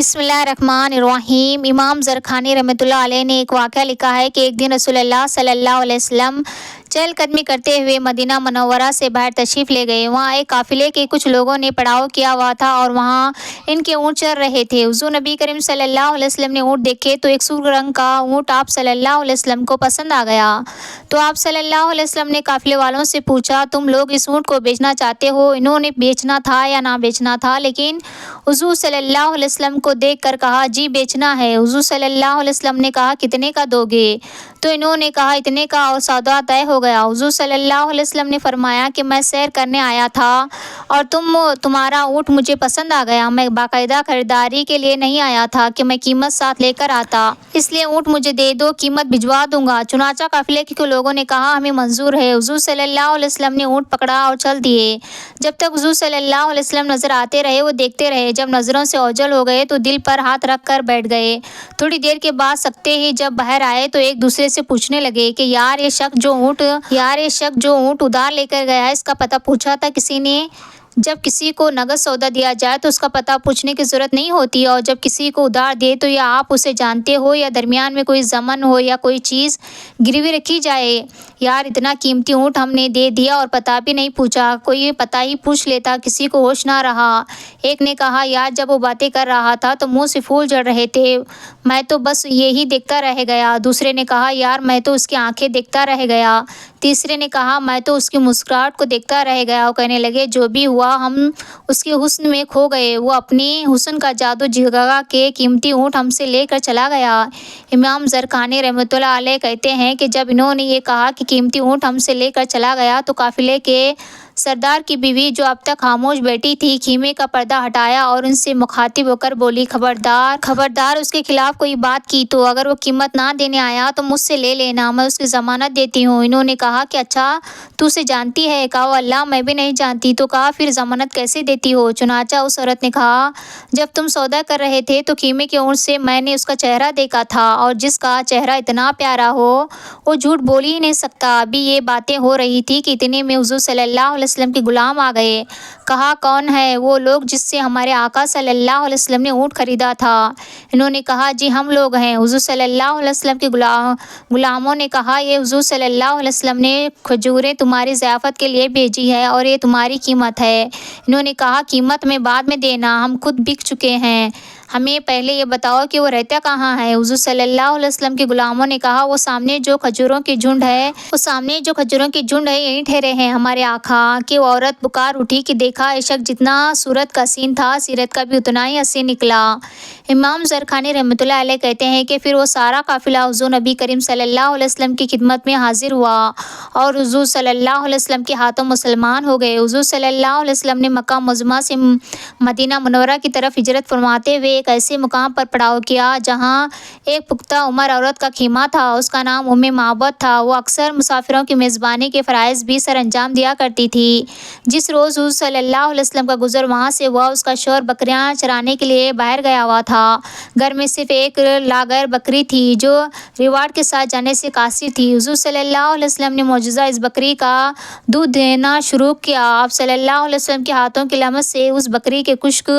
بسم اللہ الرحمن الرحیم۔ امام زرخانی رحمۃ اللہ علیہ نے ایک واقعہ لکھا ہے کہ ایک دن رسول اللہ صلی اللہ علیہ وسلم چہل قدمی کرتے ہوئے مدینہ منورہ سے باہر تشریف لے گئے۔ وہاں ایک قافلے کے کچھ لوگوں نے پڑاؤ کیا ہوا تھا اور وہاں ان کے اونٹ چر رہے تھے۔ حضور نبی کریم صلی اللہ علیہ وسلم نے اونٹ دیکھے تو ایک سرخ رنگ کا اونٹ آپ صلی اللہ علیہ وسلم کو پسند آ گیا، تو آپ صلی اللہ علیہ وسلم نے قافلے والوں سے پوچھا، تم لوگ اس اونٹ کو بیچنا چاہتے ہو؟ انہوں نے بیچنا تھا یا نہ بیچنا تھا، لیکن حضور صلی اللہ علیہ وسلم کو دیکھ کر کہا، جی بیچنا ہے۔ حضور صلی اللہ علیہ وسلم نے کہا، کتنے کا دو گے؟ تو انہوں نے کہا اتنے کا، اور سودا طے ہو گیا۔ حضور صلی اللہ علیہ وسلم نے فرمایا کہ میں سیر کرنے آیا تھا اور تمہارا اونٹ مجھے پسند آ گیا۔ میں باقاعدہ خریداری کے لیے نہیں آیا تھا کہ میں قیمت ساتھ لے کر آتا، اس لیے اونٹ مجھے دے دو، قیمت بھجوا دوں گا۔ چنانچہ قافلے کے لوگوں نے کہا، ہمیں منظور ہے۔ حضور صلی اللہ علیہ وسلم نے اونٹ پکڑا اور چل دیے۔ جب تک حضور صلی اللہ علیہ وسلم نظر آتے رہے وہ دیکھتے رہے۔ جب نظروں سے اوجھل ہو گئے تو دل پر ہاتھ رکھ کر بیٹھ گئے۔ تھوڑی دیر کے بعد سکتے ہی جب باہر آئے تو ایک دوسرے سے پوچھنے لگے کہ یار یہ شخص جو اونٹ ادھار لے کر گیا ہے، اس کا پتہ پوچھا تھا کسی نے؟ جب کسی کو نقد سودا دیا جائے تو اس کا پتہ پوچھنے کی ضرورت نہیں ہوتی، اور جب کسی کو ادھار دے تو یا آپ اسے جانتے ہو یا درمیان میں کوئی ضمن ہو یا کوئی چیز گروی رکھی جائے۔ یار اتنا قیمتی اونٹ ہم نے دے دیا اور پتہ بھی نہیں پوچھا، کوئی پتہ ہی پوچھ لیتا، کسی کو ہوش نہ رہا۔ ایک نے کہا، یار جب وہ باتیں کر رہا تھا تو منہ سے پھول جھڑ رہے تھے، میں تو بس یہی دیکھتا رہ گیا۔ دوسرے نے کہا، یار میں تو اس کی آنکھیں دیکھتا رہ گیا۔ تیسرے نے کہا، میں تو اس کی مسکراہٹ کو دیکھتا رہ گیا۔ اور کہنے لگے، جو بھی ہوا ہم اس کے حسن میں کھو گئے، وہ اپنی حسن کا جادو جگا کے قیمتی اونٹ ہم سے لے کر چلا گیا۔ امام زرخانی رحمۃ اللہ علیہ کہتے ہیں کہ جب انہوں نے یہ کہا کہ قیمتی اونٹ ہم سے لے کر چلا گیا تو قافلے کے سردار کی بیوی جو اب تک خاموش بیٹھی تھی، خیمے کا پردہ ہٹایا اور ان سے مخاطب ہو کر بولی، خبردار اس کے خلاف کوئی بات کی تو اگر وہ قیمت نہ دینے آیا تو مجھ سے لے لینا، میں اس کی ضمانت دیتی ہوں۔ انہوں نے کہا کہ اچھا تو اسے جانتی ہے؟ کہا، اللہ میں بھی نہیں جانتی۔ تو کہا، پھر ضمانت کیسے دیتی ہو؟ چنانچہ اس عورت نے کہا، جب تم سودا کر رہے تھے تو خیمے کے اونٹ سے میں نے اس کا چہرہ دیکھا تھا، اور جس کا چہرہ اتنا پیارا ہو وہ جھوٹ بول ہی نہیں سکتا۔ ابھی یہ باتیں ہو رہی تھی کہ اتنے میں حضور صلی اللہ علیہ وسلم کے غلام آ گئے۔ کہا، کون ہے وہ لوگ جس سے ہمارے آقا صلی اللہ علیہ وسلم نے اونٹ خریدا تھا؟ انہوں نے کہا، جی ہم لوگ ہیں۔ حضور صلی اللہ علیہ وسلم کے غلاموں نے کہا، یہ حضور صلی اللہ علیہ وسلم نے کھجوریں تمہاری ضیافت کے لیے بھیجی ہے اور یہ تمہاری قیمت ہے۔ انہوں نے کہا، قیمت میں بعد میں دینا، ہم خود بک چکے ہیں، ہمیں پہلے یہ بتاؤ کہ وہ رہتا کہاں ہے؟ حضور صلی اللہ علیہ وسلم کے غلاموں نے کہا، وہ سامنے جو کھجوروں کی جھنڈ ہے یہیں ٹھہرے ہیں ہمارے آقا۔ کہ وہ عورت پکار اٹھی کہ دیکھا، یہ شخص جتنا صورت کا حسین تھا سیرت کا بھی اتنا ہی حسین نکلا۔ امام زرخانی رحمۃ اللہ علیہ کہتے ہیں کہ پھر وہ سارا قافلہ حضور نبی کریم صلی اللہ علیہ وسلم کی خدمت میں حاضر ہوا اور حضور صلی اللہ علیہ وسلم کے ہاتھوں مسلمان ہو گئے۔ حضور صلی اللہ علیہ وسلم نے مکہ معظمہ سے مدینہ منورہ کی طرف ہجرت فرماتے ہوئے ایک ایسے مقام پر پڑاؤ کیا جہاں ایک پختہ عمر عورت کا خیمہ تھا، اس کا نام معبد تھا۔ وہ اکثر مسافروں کی میزبانی کے فرائض بھی سر انجام دیا کرتی تھی۔ جس روز حضور صلی اللہ علیہ وسلم کا گزر وہاں سے ہوا، اس کا شوہر بکریاں چرانے کے لیے باہر گیا ہوا تھا۔ گھر میں صرف ایک لاغر بکری تھی جو ریواڑ کے ساتھ جانے سے قاصر تھی۔ حضور صلی اللہ علیہ وسلم نے معجزہ اس بکری کا دودھ دینا شروع کیا۔ آپ صلی اللہ علیہ وسلم کے ہاتھوں کی لمس سے اس بکری کے خشک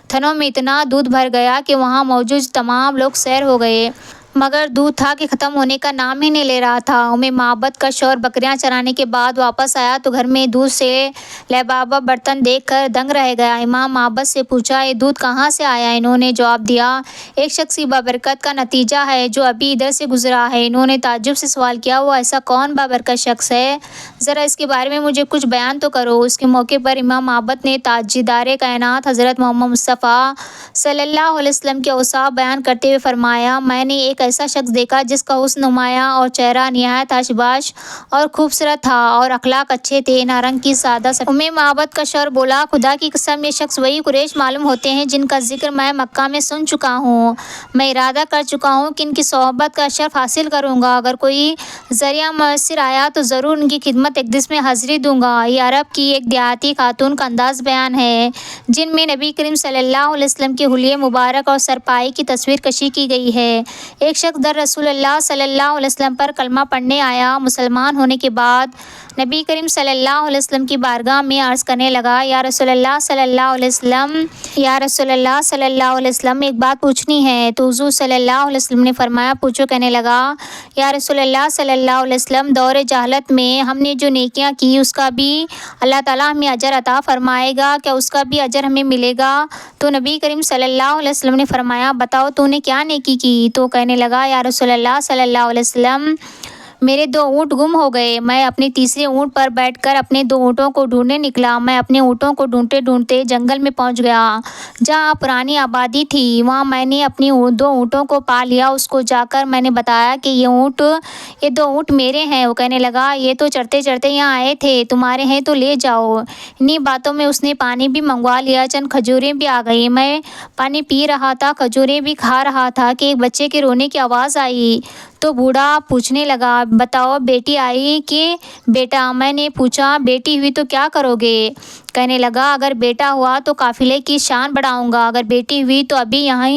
تھنوں میں اتنا دودھ بھر گیا کہ وہاں موجود تمام لوگ سیر ہو گئے، مگر دودھ تھا کہ ختم ہونے کا نام ہی نہیں لے رہا تھا۔ معبد کا شوہر بکریاں چرانے کے بعد واپس آیا تو گھر میں دودھ سے لبابہ برتن دیکھ کر دنگ رہ گیا۔ امام معبد سے پوچھا، یہ دودھ کہاں سے آیا؟ انہوں نے جواب دیا، ایک شخص کی بابرکت کا نتیجہ ہے جو ابھی ادھر سے گزرا ہے۔ انہوں نے تعجب سے سوال کیا، وہ ایسا کون بابرکت شخص ہے؟ ذرا اس کے بارے میں مجھے کچھ بیان تو کرو۔ اس کے موقع پر امام معبد نے تاجدار کائنات حضرت محمد مصطفیٰ صلی اللہ علیہ وسلم کے اوصاف بیان کرتے ہوئے فرمایا، میں نے ایک ایسا شخص دیکھا جس کا حسن نمایاں اور چہرہ نہایت آشباش اور خوبصورت تھا اور اخلاق اچھے تھے، نارنگ کی سادہ معبد کا شوہر بولا، خدا کی قسم یہ شخص وہی قریش معلوم ہوتے ہیں جن کا ذکر میں مکہ میں سن چکا ہوں۔ میں ارادہ کر چکا ہوں کہ ان کی صحبت کا شرف حاصل کروں گا، اگر کوئی ذریعہ میسر آیا تو ضرور ان کی خدمت اقدس میں حاضری دوں گا۔ یہ عرب کی ایک دیہاتی خاتون کا انداز بیان ہے جن میں نبی کریم صلی اللہ علیہ وسلم کے حلیے مبارک اور سرپائی کی تصویر کشی کی گئی ہے۔ ایک شخص در رسول اللہ صلی اللہ علیہ وسلم پر کلمہ پڑھنے آیا، مسلمان ہونے کے بعد نبی کریم صلی اللہ علیہ وسلم کی بارگاہ میں عرض کرنے لگا، یا رسول اللہ صلی اللہ علیہ وسلم، یا رسول اللہ صلی اللہ علیہ وسلم، ایک بات پوچھنی ہے۔ تو حضور صلی اللہ علیہ وسلم نے فرمایا، پوچھو۔ کہنے لگا، یا رسول اللہ صلی اللہ علیہ وسلم، دور جہالت میں ہم نے جو نیکیاں کی اس کا بھی اللہ تعالیٰ ہمیں اجر عطا فرمائے گا، کیا اس کا بھی اجر ہمیں ملے گا؟ تو نبی کریم صلی اللہ علیہ وسلم نے فرمایا، بتاؤ تو نے کیا نیکی کی؟ تو کہنے لگا، یا رسول اللہ صلی اللہ علیہ وسلم، میرے 2 اونٹ گم ہو گئے، میں اپنے تیسرے اونٹ پر بیٹھ کر اپنے 2 اونٹوں کو ڈھونڈنے نکلا۔ میں اپنے اونٹوں کو ڈھونڈتے ڈھونڈتے جنگل میں پہنچ گیا جہاں پرانی آبادی تھی، وہاں میں نے اپنی 2 اونٹوں کو پا لیا۔ اس کو جا کر میں نے بتایا کہ یہ 2 اونٹ میرے ہیں۔ وہ کہنے لگا، یہ تو چرتے چرتے یہاں آئے تھے، تمہارے ہیں تو لے جاؤ۔ انہی باتوں میں اس نے پانی بھی منگوا لیا، چند کھجوریں بھی آ گئی۔ میں پانی پی رہا تھا، کھجوریں بھی کھا رہا تھا کہ ایک بچے کے رونے کی آواز آئی۔ تو بوڑھا پوچھنے لگا، بتاؤ بیٹی آئی کہ بیٹا؟ میں نے پوچھا، بیٹی ہوئی تو کیا کرو گے؟ کہنے لگا، اگر بیٹا ہوا تو قافلے کی شان بڑھاؤں گا، اگر بیٹی ہوئی تو ابھی یہاں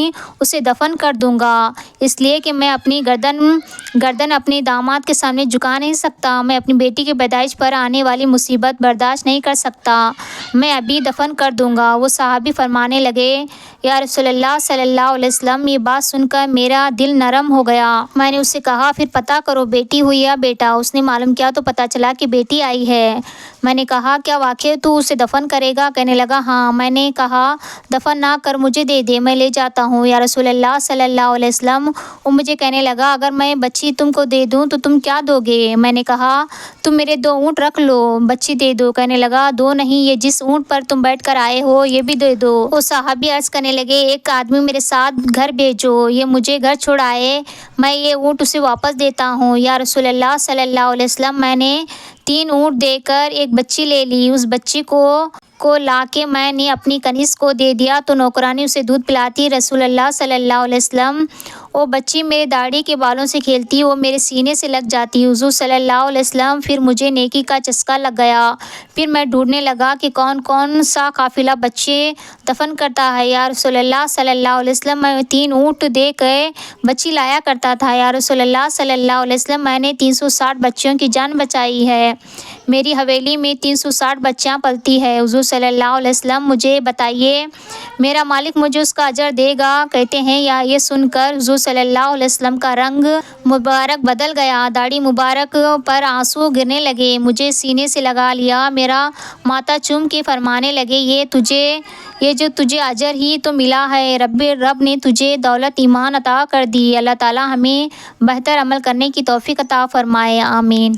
اسے دفن کر دوں گا، اس لیے کہ میں اپنی گردن اپنے داماد کے سامنے جھکا نہیں سکتا، میں اپنی بیٹی کی پیدائش پر آنے والی مصیبت برداشت نہیں کر سکتا، میں ابھی دفن کر دوں گا۔ وہ صحابی فرمانے لگے، یا رسول اللہ صلی اللہ علیہ وسلم، یہ بات سن کر میرا دل نرم ہو گیا۔ میں نے اس سے کہا، پھر پتہ کرو بیٹی ہوئی یا بیٹا؟ اس نے معلوم کیا تو پتہ چلا کہ بیٹی آئی ہے۔ میں نے کہا، کیا واقعی تو اسے دفن کرے گا؟ کہنے لگا، ہاں۔ میں نے کہا، دفن نہ کر مجھے دے دے، میں لے جاتا ہوں یا رسول اللہ صلی اللہ علیہ وسلم۔ وہ مجھے کہنے لگا، اگر میں بچی تم کو دے دوں تو تم کیا دو گے؟ میں نے کہا، تم میرے 2 اونٹ رکھ لو، بچی دے دو۔ کہنے لگا، 2 نہیں، یہ جس اونٹ پر تم بیٹھ کر آئے ہو یہ بھی دے دو۔ وہ صحابی عرض کرنے لگے، ایک آدمی میرے ساتھ گھر بھیجو، یہ مجھے گھر چھوڑ آئے، میں یہ اونٹ اسے واپس دیتا ہوں۔ یا رسول اللہ صلی اللہ علیہ وسلم، میں نے 3 اونٹ دے کر ایک بچی لے لی، اس بچی کو لا کے میں نے اپنی کنیز کو دے دیا تو نوکرانی اسے دودھ پلاتی۔ رسول اللہ صلی اللہ علیہ وسلم، وہ بچی میرے داڑھی کے بالوں سے کھیلتی، وہ میرے سینے سے لگ جاتی۔ حضور صلی اللہ علیہ وسلم، پھر مجھے نیکی کا چسکا لگ گیا، پھر میں ڈھونڈنے لگا کہ کون سا قافلہ بچے دفن کرتا ہے۔ یا رسول اللہ صلی اللہ علیہ وسلم، میں 3 اونٹ دے کے بچی لایا کرتا تھا۔ یا رسول اللہ صلی اللہ علیہ وسلم، میں نے 360 بچیوں کی جان بچائی ہے، میری حویلی میں 360 بچیاں پلتی ہے۔ حضور صلی اللہ علیہ وسلم، مجھے بتائیے میرا مالک مجھے اس کا اجر دے گا؟ کہتے ہیں، یا یہ سن کر حضور صلی اللہ علیہ وسلم کا رنگ مبارک بدل گیا، داڑھی مبارک پر آنسو گرنے لگے، مجھے سینے سے لگا لیا، میرا ماتھا چوم کے فرمانے لگے، یہ جو تجھے اجر ہی تو ملا ہے، رب نے تجھے دولت ایمان عطا کر دی۔ اللہ تعالیٰ ہمیں بہتر عمل کرنے کی توفیق عطا فرمائے، آمین۔